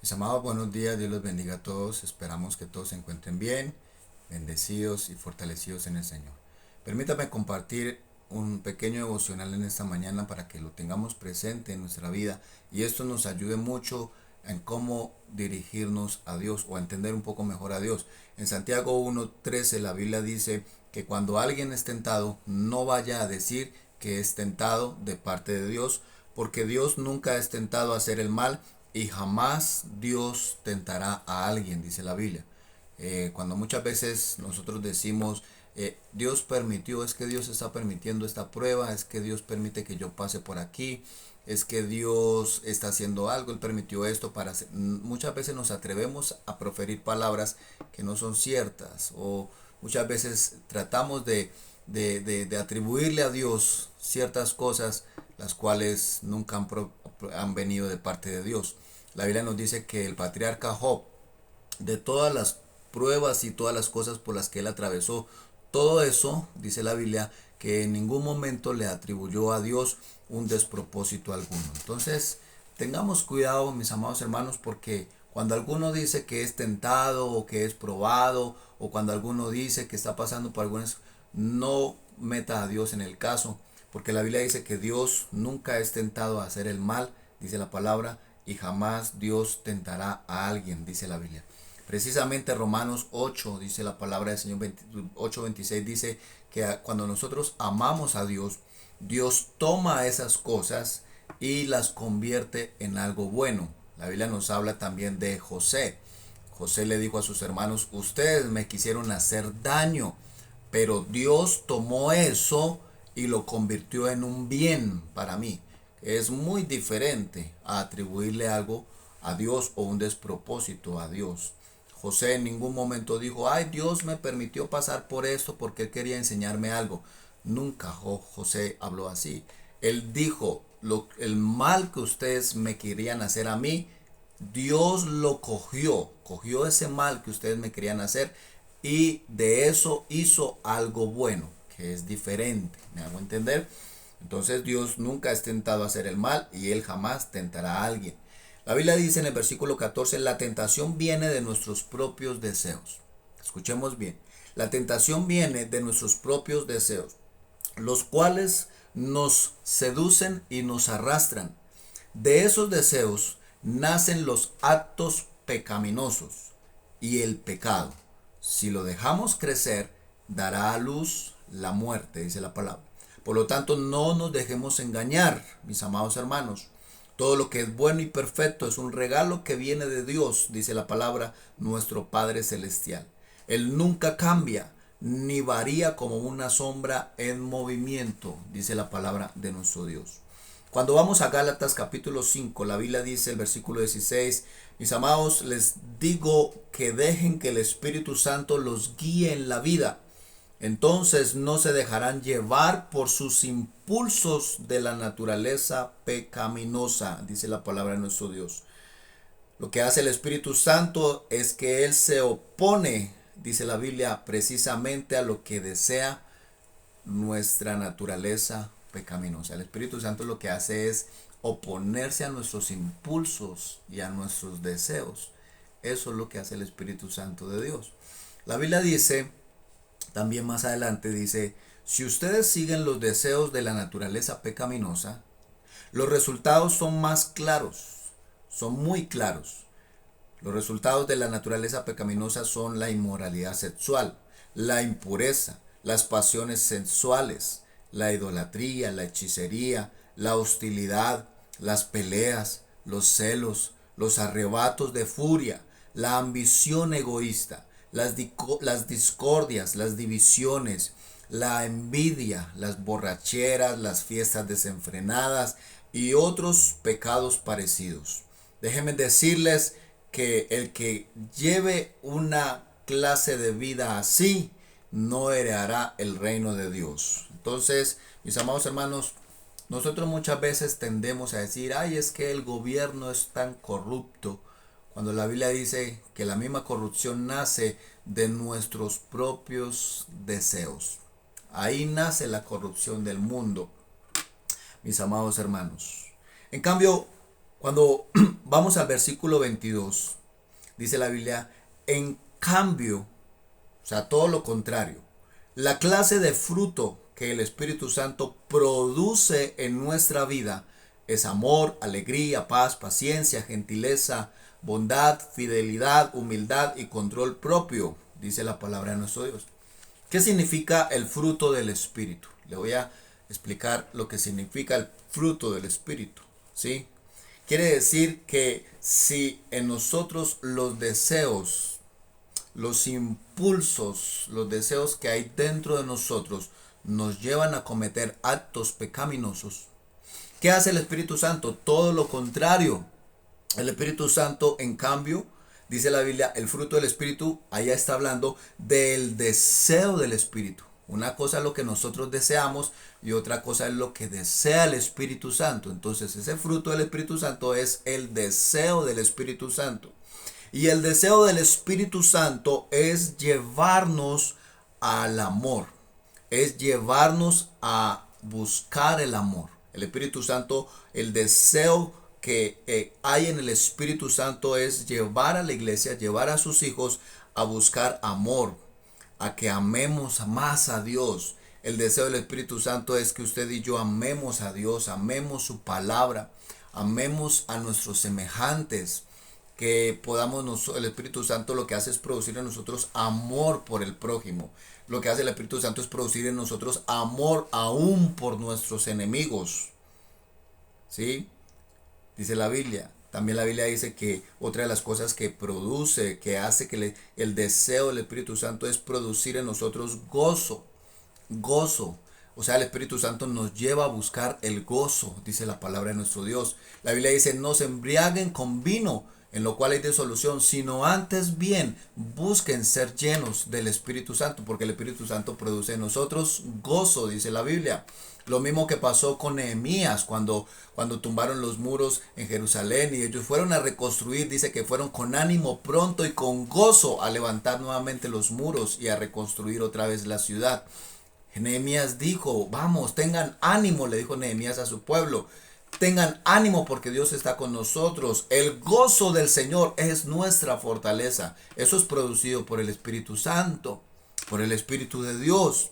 Mis amados, buenos días, Dios los bendiga a todos. Esperamos que todos se encuentren bien, bendecidos y fortalecidos en el Señor. Permítame compartir un pequeño devocional en esta mañana para que lo tengamos presente en nuestra vida y esto nos ayude mucho en cómo dirigirnos a Dios o a entender un poco mejor a Dios. En Santiago 1:13 la Biblia dice que cuando alguien es tentado, no vaya a decir que es tentado de parte de Dios, porque Dios nunca es tentado a hacer el mal y jamás Dios tentará a alguien, dice la Biblia. Cuando muchas veces nosotros decimos, Dios permitió, es que Dios está permitiendo esta prueba, es que Dios permite que yo pase por aquí, es que Dios está haciendo algo, Él permitió esto para hacer. Muchas veces nos atrevemos a proferir palabras que no son ciertas o muchas veces tratamos de atribuirle a Dios ciertas cosas las cuales nunca han venido de parte de Dios. La Biblia nos dice que el patriarca Job, de todas las pruebas y todas las cosas por las que él atravesó, todo eso, dice la Biblia, que en ningún momento le atribuyó a Dios un despropósito alguno. Entonces, tengamos cuidado, mis amados hermanos, porque cuando alguno dice que es tentado o que es probado, o cuando alguno dice que está pasando por algunas, no meta a Dios en el caso, porque la Biblia dice que Dios nunca es tentado a hacer el mal, dice la palabra, y jamás Dios tentará a alguien, dice la Biblia. Precisamente Romanos 8, dice la palabra del Señor, 8:26 dice que cuando nosotros amamos a Dios, Dios toma esas cosas y las convierte en algo bueno. La Biblia nos habla también de José. José le dijo a sus hermanos, ustedes me quisieron hacer daño, pero Dios tomó eso y lo convirtió en un bien para mí. Es muy diferente a atribuirle algo a Dios o un despropósito a Dios. José en ningún momento dijo, ay, Dios me permitió pasar por esto porque él quería enseñarme algo. Nunca José habló así. Él dijo, el mal que ustedes me querían hacer a mí, Dios lo cogió ese mal que ustedes me querían hacer y de eso hizo algo bueno, que es diferente. ¿Me hago entender? Entonces Dios nunca es tentado a hacer el mal y Él jamás tentará a alguien. La Biblia dice en el versículo 14, la tentación viene de nuestros propios deseos. Escuchemos bien. La tentación viene de nuestros propios deseos, los cuales nos seducen y nos arrastran. De esos deseos nacen los actos pecaminosos y el pecado. Si lo dejamos crecer, dará a luz la muerte, dice la palabra. Por lo tanto, no nos dejemos engañar, mis amados hermanos. Todo lo que es bueno y perfecto es un regalo que viene de Dios, dice la palabra, nuestro Padre Celestial. Él nunca cambia, ni varía como una sombra en movimiento, dice la palabra de nuestro Dios. Cuando vamos a Gálatas capítulo 5, la Biblia dice el versículo 16, mis amados, les digo que dejen que el Espíritu Santo los guíe en la vida. Entonces no se dejarán llevar por sus impulsos de la naturaleza pecaminosa, dice la palabra de nuestro Dios. Lo que hace el Espíritu Santo es que Él se opone, dice la Biblia, precisamente a lo que desea nuestra naturaleza pecaminosa. El Espíritu Santo lo que hace es oponerse a nuestros impulsos y a nuestros deseos. Eso es lo que hace el Espíritu Santo de Dios. La Biblia dice, también más adelante dice, si ustedes siguen los deseos de la naturaleza pecaminosa, los resultados son más claros, son muy claros. Los resultados de la naturaleza pecaminosa son la inmoralidad sexual, la impureza, las pasiones sensuales, la idolatría, la hechicería, la hostilidad, las peleas, los celos, los arrebatos de furia, la ambición egoísta, las discordias, las divisiones, la envidia, las borracheras, las fiestas desenfrenadas y otros pecados parecidos. Déjenme decirles que el que lleve una clase de vida así no heredará el reino de Dios. Entonces, mis amados hermanos, nosotros muchas veces tendemos a decir, ay, es que el gobierno es tan corrupto, cuando la Biblia dice que la misma corrupción nace de nuestros propios deseos. Ahí nace la corrupción del mundo, mis amados hermanos. En cambio, cuando vamos al versículo 22. Dice la Biblia, en cambio, o sea, todo lo contrario, la clase de fruto que el Espíritu Santo produce en nuestra vida es amor, alegría, paz, paciencia, gentileza, bondad, fidelidad, humildad y control propio, dice la palabra de nuestro Dios. ¿Qué significa el fruto del Espíritu? Le voy a explicar lo que significa el fruto del Espíritu, ¿sí? Quiere decir que si en nosotros los deseos, los impulsos, los deseos que hay dentro de nosotros nos llevan a cometer actos pecaminosos, ¿qué hace el Espíritu Santo? Todo lo contrario. El Espíritu Santo, en cambio, dice la Biblia, el fruto del Espíritu, allá está hablando del deseo del Espíritu. Una cosa es lo que nosotros deseamos y otra cosa es lo que desea el Espíritu Santo. Entonces ese fruto del Espíritu Santo es el deseo del Espíritu Santo. Y el deseo del Espíritu Santo es llevarnos al amor. Es llevarnos a buscar el amor. El Espíritu Santo, el deseo que hay en el Espíritu Santo es llevar a la iglesia, llevar a sus hijos a buscar amor, a que amemos más a Dios. El deseo del Espíritu Santo es que usted y yo amemos a Dios, amemos su palabra, amemos a nuestros semejantes, que podamos, el Espíritu Santo lo que hace es producir en nosotros amor por el prójimo. Lo que hace el Espíritu Santo es producir en nosotros amor aún por nuestros enemigos. ¿Sí? Dice la Biblia. También la Biblia dice que otra de las cosas que produce, que hace que el deseo del Espíritu Santo es producir en nosotros gozo. Gozo. O sea, el Espíritu Santo nos lleva a buscar el gozo, dice la palabra de nuestro Dios. La Biblia dice, no se embriaguen con vino, en lo cual hay disolución, sino antes bien busquen ser llenos del Espíritu Santo, porque el Espíritu Santo produce en nosotros gozo, dice la Biblia. Lo mismo que pasó con Nehemías cuando tumbaron los muros en Jerusalén y ellos fueron a reconstruir, dice que fueron con ánimo pronto y con gozo a levantar nuevamente los muros y a reconstruir otra vez la ciudad. Nehemías dijo, vamos, tengan ánimo, le dijo Nehemías a su pueblo. Tengan ánimo porque Dios está con nosotros. El gozo del Señor es nuestra fortaleza. Eso es producido por el Espíritu Santo, por el Espíritu de Dios.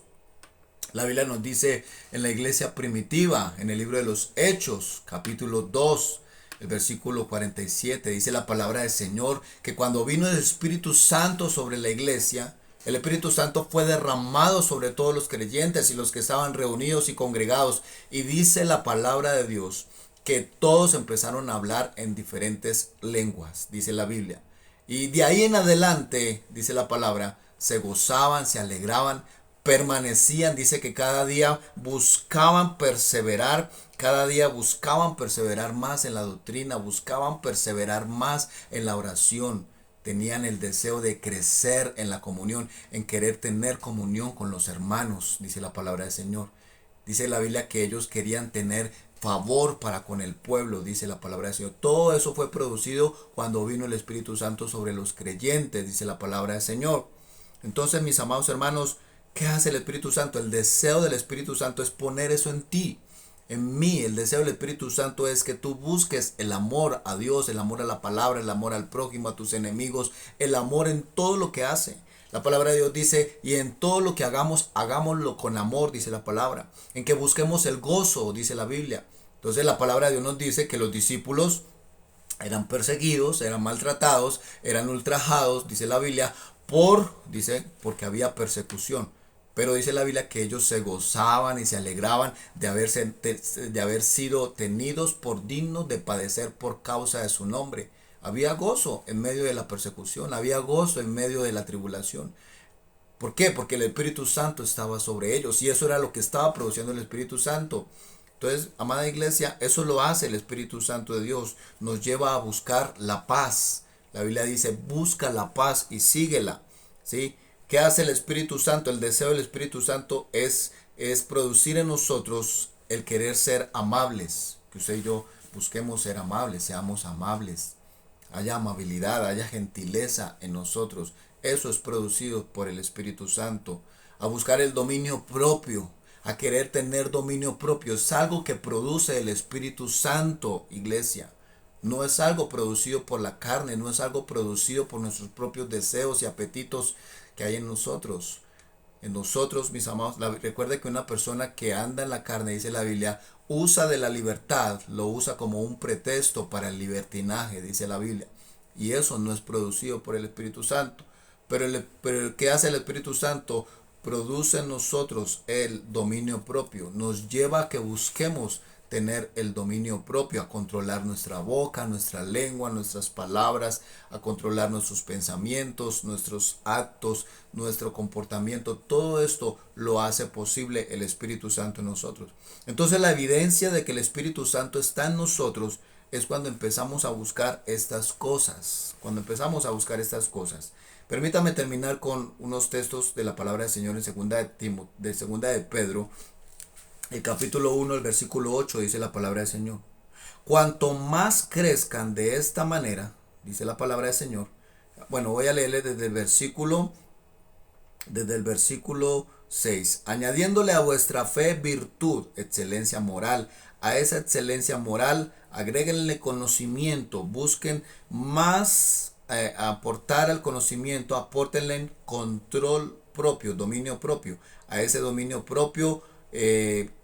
La Biblia nos dice en la iglesia primitiva, en el libro de los Hechos, capítulo 2, el versículo 47, dice la palabra del Señor, que cuando vino el Espíritu Santo sobre la iglesia, el Espíritu Santo fue derramado sobre todos los creyentes y los que estaban reunidos y congregados. Y dice la palabra de Dios que todos empezaron a hablar en diferentes lenguas, dice la Biblia. Y de ahí en adelante, dice la palabra, se gozaban, se alegraban, permanecían, dice que cada día buscaban perseverar, cada día buscaban perseverar más en la doctrina, buscaban perseverar más en la oración. Tenían el deseo de crecer en la comunión, en querer tener comunión con los hermanos, dice la palabra del Señor. Dice la Biblia que ellos querían tener favor para con el pueblo, dice la palabra del Señor. Todo eso fue producido cuando vino el Espíritu Santo sobre los creyentes, dice la palabra del Señor. Entonces, mis amados hermanos, ¿qué hace el Espíritu Santo? El deseo del Espíritu Santo es poner eso en ti. En mí, el deseo del Espíritu Santo es que tú busques el amor a Dios, el amor a la palabra, el amor al prójimo, a tus enemigos, el amor en todo lo que hace. La palabra de Dios dice, y en todo lo que hagamos, hagámoslo con amor, dice la palabra. En que busquemos el gozo, dice la Biblia. Entonces la palabra de Dios nos dice que los discípulos eran perseguidos, eran maltratados, eran ultrajados, dice la Biblia, porque había persecución. Pero dice la Biblia que ellos se gozaban y se alegraban de haber sido tenidos por dignos de padecer por causa de su nombre. Había gozo en medio de la persecución, había gozo en medio de la tribulación. ¿Por qué? Porque el Espíritu Santo estaba sobre ellos y eso era lo que estaba produciendo el Espíritu Santo. Entonces, amada iglesia, eso lo hace el Espíritu Santo de Dios. Nos lleva a buscar la paz. La Biblia dice, busca la paz y síguela. ¿Sí? ¿Qué hace el Espíritu Santo? El deseo del Espíritu Santo es producir en nosotros el querer ser amables. Que usted y yo busquemos ser amables, seamos amables. Haya amabilidad, haya gentileza en nosotros. Eso es producido por el Espíritu Santo. A buscar el dominio propio, a querer tener dominio propio. Es algo que produce el Espíritu Santo, iglesia. No es algo producido por la carne, no es algo producido por nuestros propios deseos y apetitos que hay en nosotros. En nosotros, mis amados, recuerde que una persona que anda en la carne, dice la Biblia, usa de la libertad, lo usa como un pretexto para el libertinaje, dice la Biblia. Y eso no es producido por el Espíritu Santo. Pero ¿qué hace el Espíritu Santo? Produce en nosotros el dominio propio. Nos lleva a que busquemos tener el dominio propio, a controlar nuestra boca, nuestra lengua, nuestras palabras, a controlar nuestros pensamientos, nuestros actos, nuestro comportamiento. Todo esto lo hace posible el Espíritu Santo en nosotros. Entonces la evidencia de que el Espíritu Santo está en nosotros es cuando empezamos a buscar estas cosas. Cuando empezamos a buscar estas cosas. Permítame terminar con unos textos de la palabra del Señor en segunda de Pedro, el capítulo 1, el versículo 8, dice la palabra del Señor. Cuanto más crezcan de esta manera, dice la palabra del Señor. Bueno, voy a leerle desde el versículo 6. Añadiéndole a vuestra fe virtud, excelencia moral. A esa excelencia moral, agréguenle conocimiento. Busquen más aportar al conocimiento, apórtenle control propio, dominio propio. A ese dominio propio,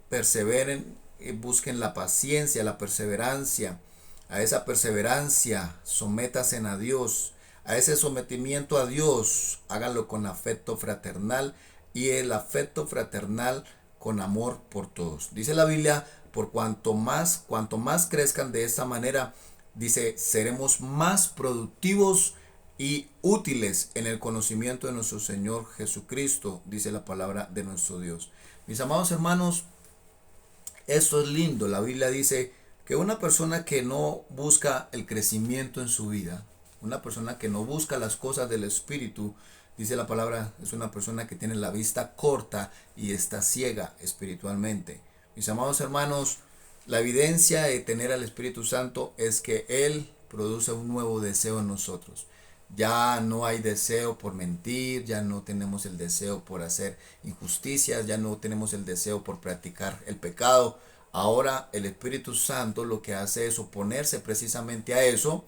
perseveren, busquen la paciencia, la perseverancia. A esa perseverancia, sométanse a Dios. A ese sometimiento a Dios, háganlo con afecto fraternal, y el afecto fraternal con amor por todos. Dice la Biblia, cuanto más crezcan de esta manera, dice, seremos más productivos y útiles en el conocimiento de nuestro Señor Jesucristo, dice la palabra de nuestro Dios. Mis amados hermanos, esto es lindo. La Biblia dice que una persona que no busca el crecimiento en su vida, una persona que no busca las cosas del Espíritu, dice la palabra, es una persona que tiene la vista corta y está ciega espiritualmente. Mis amados hermanos, la evidencia de tener al Espíritu Santo es que Él produce un nuevo deseo en nosotros. Ya no hay deseo por mentir, ya no tenemos el deseo por hacer injusticias, ya no tenemos el deseo por practicar el pecado. Ahora el Espíritu Santo lo que hace es oponerse precisamente a eso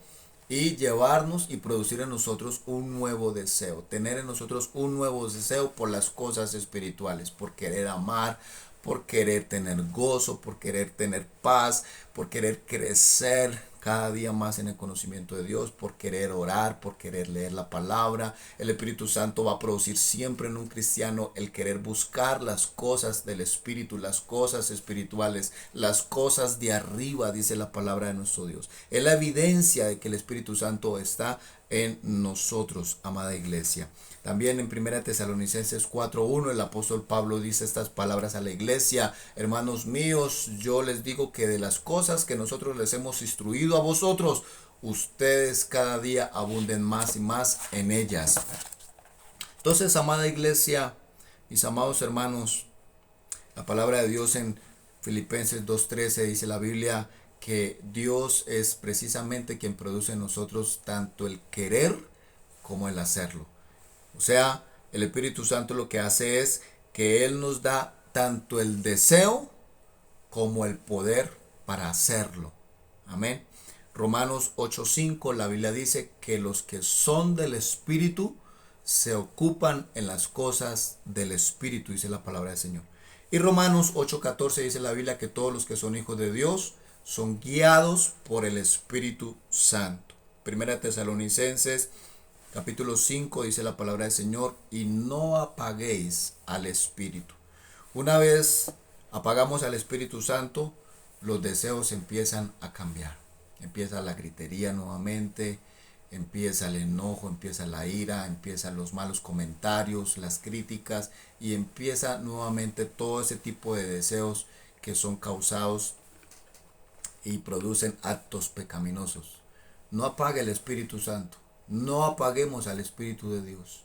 y llevarnos y producir en nosotros un nuevo deseo, tener en nosotros un nuevo deseo por las cosas espirituales, por querer amar, por querer tener gozo, por querer tener paz, por querer crecer cada día más en el conocimiento de Dios, por querer orar, por querer leer la palabra. El Espíritu Santo va a producir siempre en un cristiano el querer buscar las cosas del Espíritu, las cosas espirituales, las cosas de arriba, dice la palabra de nuestro Dios. Es la evidencia de que el Espíritu Santo está en nosotros, amada iglesia. También en 1 Tesalonicenses 4:1 el apóstol Pablo dice estas palabras a la iglesia: hermanos míos, yo les digo que de las cosas que nosotros les hemos instruido a vosotros, ustedes cada día abunden más y más en ellas. Entonces, amada iglesia, mis amados hermanos, la palabra de Dios en Filipenses 2:13 dice la Biblia que Dios es precisamente quien produce en nosotros tanto el querer como el hacerlo. O sea, el Espíritu Santo lo que hace es que Él nos da tanto el deseo como el poder para hacerlo. Amén. Romanos 8:5, la Biblia dice que los que son del Espíritu se ocupan en las cosas del Espíritu, dice la palabra del Señor. Y Romanos 8:14 dice la Biblia que todos los que son hijos de Dios son guiados por el Espíritu Santo. Primera Tesalonicenses capítulo 5 dice la palabra del Señor: y no apaguéis al Espíritu. Una vez apagamos al Espíritu Santo, los deseos empiezan a cambiar. Empieza la gritería nuevamente, empieza el enojo, empieza la ira, empiezan los malos comentarios, las críticas, y empieza nuevamente todo ese tipo de deseos que son causados y producen actos pecaminosos. No apague el Espíritu Santo. No apaguemos al Espíritu de Dios.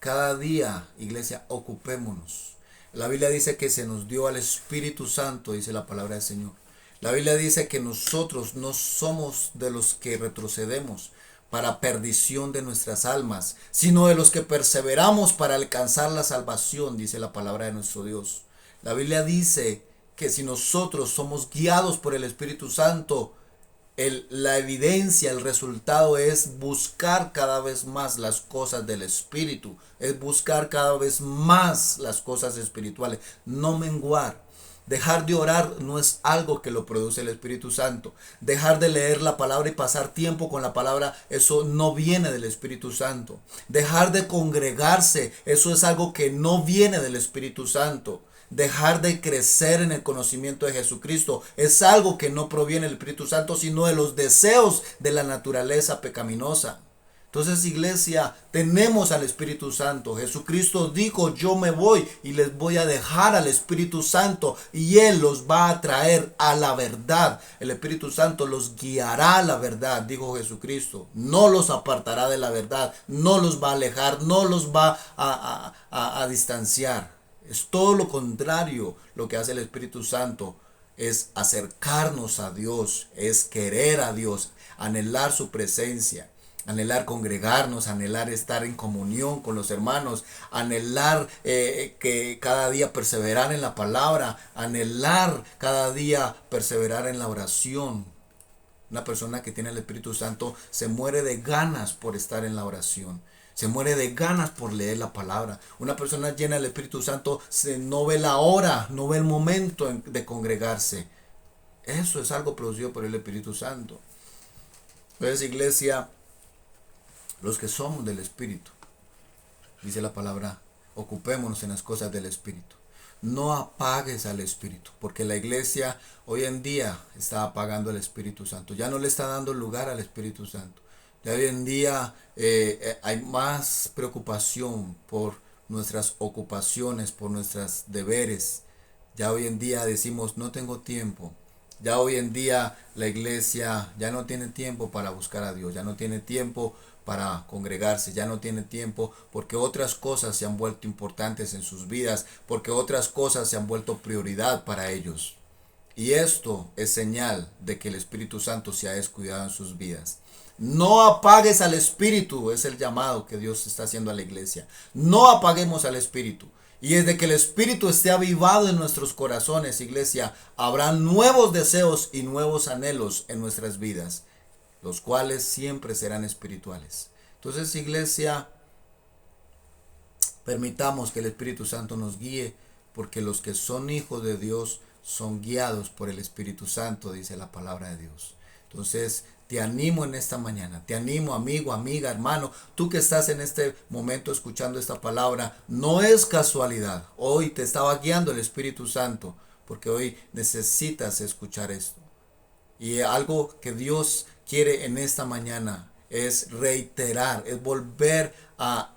Cada día, iglesia, ocupémonos. La Biblia dice que se nos dio al Espíritu Santo, dice la palabra del Señor. La Biblia dice que nosotros no somos de los que retrocedemos para perdición de nuestras almas, sino de los que perseveramos para alcanzar la salvación, dice la palabra de nuestro Dios. La Biblia dice que si nosotros somos guiados por el Espíritu Santo, La evidencia, el resultado es buscar cada vez más las cosas del Espíritu, es buscar cada vez más las cosas espirituales, no menguar. Dejar de orar no es algo que lo produce el Espíritu Santo. Dejar de leer la palabra y pasar tiempo con la palabra, eso no viene del Espíritu Santo. Dejar de congregarse, eso es algo que no viene del Espíritu Santo. Dejar de crecer en el conocimiento de Jesucristo es algo que no proviene del Espíritu Santo, sino de los deseos de la naturaleza pecaminosa. Entonces, iglesia, tenemos al Espíritu Santo. Jesucristo dijo, yo me voy y les voy a dejar al Espíritu Santo y Él los va a traer a la verdad. El Espíritu Santo los guiará a la verdad, dijo Jesucristo. No los apartará de la verdad, no los va a alejar, no los va a distanciar. Es todo lo contrario lo que hace el Espíritu Santo. Es acercarnos a Dios, es querer a Dios, anhelar su presencia. Anhelar congregarnos, anhelar estar en comunión con los hermanos, anhelar que cada día perseverar en la palabra, anhelar cada día perseverar en la oración. Una persona que tiene el Espíritu Santo se muere de ganas por estar en la oración. Se muere de ganas por leer la palabra. Una persona llena del Espíritu Santo no ve la hora, no ve el momento de congregarse. Eso es algo producido por el Espíritu Santo. Entonces, iglesia, los que somos del Espíritu, dice la palabra, ocupémonos en las cosas del Espíritu. No apagues al Espíritu, porque la iglesia hoy en día está apagando al Espíritu Santo. Ya no le está dando lugar al Espíritu Santo. Ya hoy en día hay más preocupación por nuestras ocupaciones, por nuestros deberes. Ya hoy en día decimos, no tengo tiempo. Ya hoy en día la iglesia ya no tiene tiempo para buscar a Dios, ya no tiene tiempo para congregarse, ya no tiene tiempo porque otras cosas se han vuelto importantes en sus vidas, porque otras cosas se han vuelto prioridad para ellos. Y esto es señal de que el Espíritu Santo se ha descuidado en sus vidas. No apagues al Espíritu, es el llamado que Dios está haciendo a la iglesia. No apaguemos al Espíritu. Y desde que el Espíritu esté avivado en nuestros corazones, iglesia, habrá nuevos deseos y nuevos anhelos en nuestras vidas, los cuales siempre serán espirituales. Entonces, iglesia, permitamos que el Espíritu Santo nos guíe, porque los que son hijos de Dios son guiados por el Espíritu Santo, dice la palabra de Dios. Entonces, te animo en esta mañana, te animo, amigo, amiga, hermano, tú que estás en este momento escuchando esta palabra, no es casualidad. Hoy te estaba guiando el Espíritu Santo, porque hoy necesitas escuchar esto. Y algo que Dios quiere en esta mañana es reiterar, es volver a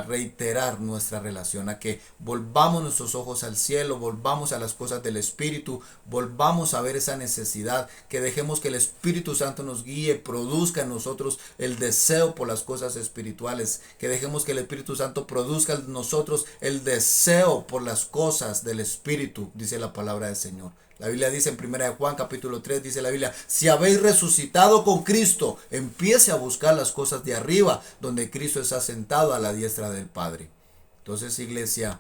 reiterar nuestra relación, a que volvamos nuestros ojos al cielo, volvamos a las cosas del Espíritu, volvamos a ver esa necesidad, que dejemos que el Espíritu Santo nos guíe, produzca en nosotros el deseo por las cosas espirituales, que dejemos que el Espíritu Santo produzca en nosotros el deseo por las cosas del Espíritu, dice la palabra del Señor. La Biblia dice en 1 Juan capítulo 3, dice la Biblia, si habéis resucitado con Cristo, empiece a buscar las cosas de arriba, donde Cristo está sentado a la diestra del Padre. Entonces, iglesia,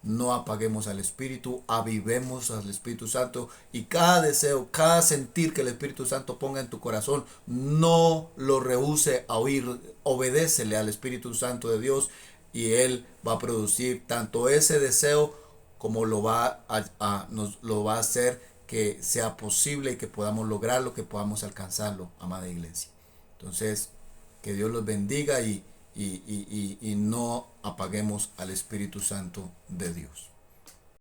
no apaguemos al Espíritu, avivemos al Espíritu Santo, y cada deseo, cada sentir que el Espíritu Santo ponga en tu corazón, no lo rehúse a oír, obedécele al Espíritu Santo de Dios, y Él va a producir tanto ese deseo como nos lo va a hacer que sea posible y que podamos lograrlo, que podamos alcanzarlo, amada iglesia. Entonces, que Dios los bendiga y no apaguemos al Espíritu Santo de Dios.